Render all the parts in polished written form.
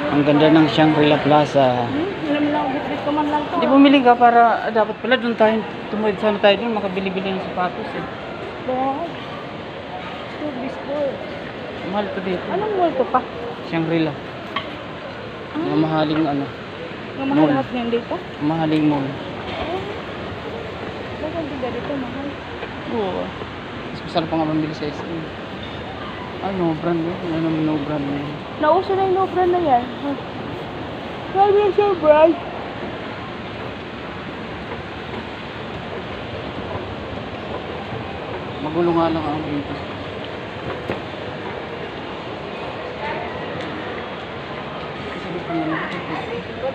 Ang ganda ng Shangri-La Plaza. Alam mo lang, bitbit ko man lang to. Hindi bumili ka para dapat pala doon tayo. Tumuwid sana tayo doon. Makabili-bili ng sapatos eh. Wow. Biscuit. Mahal to dito. Anong mall to pa? Shangri-La. Mga mahaling ano. Nga mahal lahat ngayon dito? Mahaling mall. Bakit ang biga dito, mahal? Oo. Mas masarap pa nga mamili sa SM. Ah, no brand yun. Ano naman no brand yun? Nauso na yung no brand na yan. Sabi yung sa brand. Magulo nga lang ako dito. Kasi dito naman dito.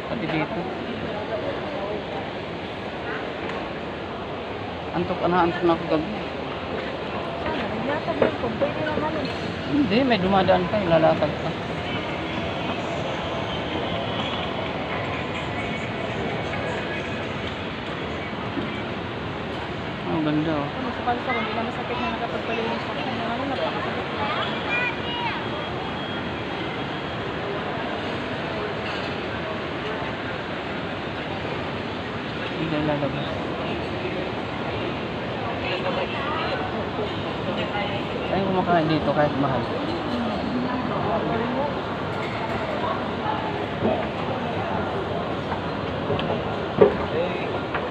Pati dito. Antok na ako gabi. Latag ko, pwede naman eh. Hindi, may dumadaan ka, lalatag ka. Ang ganda oh. Ano sa palsa ko, hindi na masakit na nakapagpalinis ako. Ano, napakasakit na. Hindi ka lalabas. Ay, kumakain dito kahit mahal.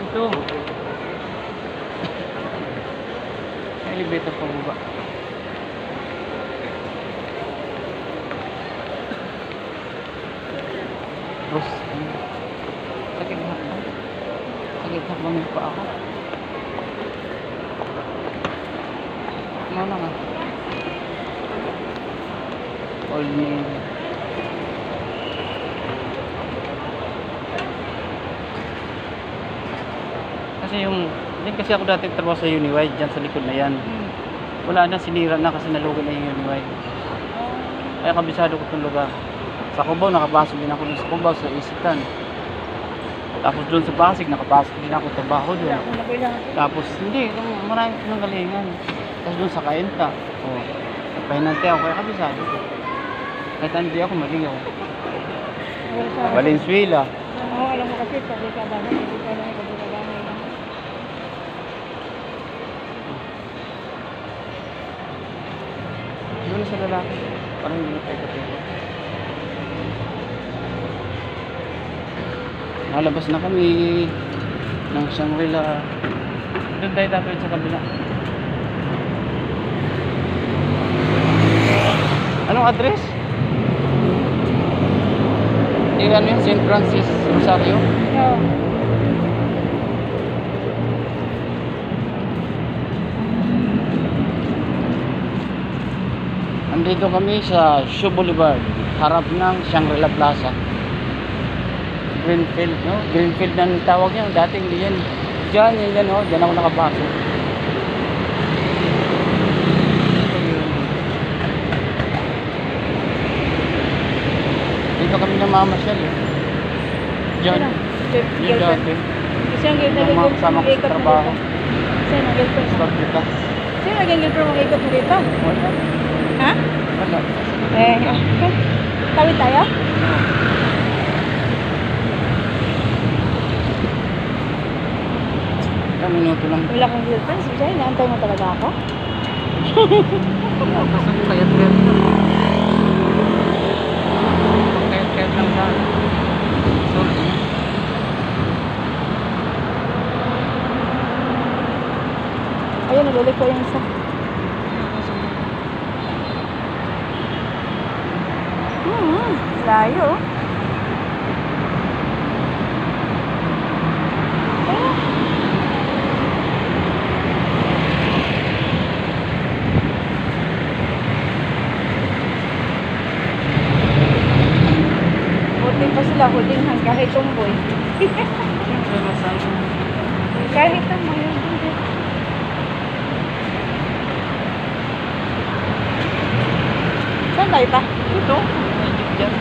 Ito. Elevator pa baba. Terus, sakit hakbang. Sakit hakbang yung paa ako. Ano lang ah. Old Navy. Kasi yung, din kasi ako dati trabaho sa Uniwide, dyan sa likod na yan. Wala na, sinira na kasi nalugan na yung Uniwide. Kaya kabisado ko itong lugar. Sa Cubao, nakapasok din ako dun sa Cubao, sa Isitan. Tapos doon sa Pasig, nakapasok din ako trabaho doon. Tapos hindi, maraming pinanggalingan. Tapos doon sa Cainta, nagpahinante ako, kaya kabisado ko. Kahit hindi ako maligaw. Valenzuela. Oo, alam mo kasi, sabi ka ba, hindi ka lang kabila-gamay lang. Doon sa lalaki, parang hindi na tayo. Nalabas na kami ng Shangri-La. Doon tayo dapat sa kabila. Anong address? Ano yun? St. Francis Rosario? Oo. Andito kami sa Shaw Boulevard, harap ng Shangri-La Plaza. Greenfield, no? Greenfield ang tawag niya. Dati hindi yan. Diyan, no? Diyan ako nakapasok. Dito kami namamasyal eh. Diyan. Yung dati. Kasi ang Yung mga kasama ko sa trabaho. Sino ang girlfriend mo? Stop dito. Sino ang girlfriend mo ikot mo dito? Wala. Ha? Wala. Tawid tayo? Ilang minuto lang. Wala kang girlfriend? Sige, inaantay mo talaga ako? Basta kayat-kayat lang. Kayat-kayat lang na. So, ayun, nalulik ko yung isa. Layo. Buti pa sila hulingan kahit tumboy. siyempre masama. Kahit tumboy. Saan tayo pa? Ito, may jeep dyan.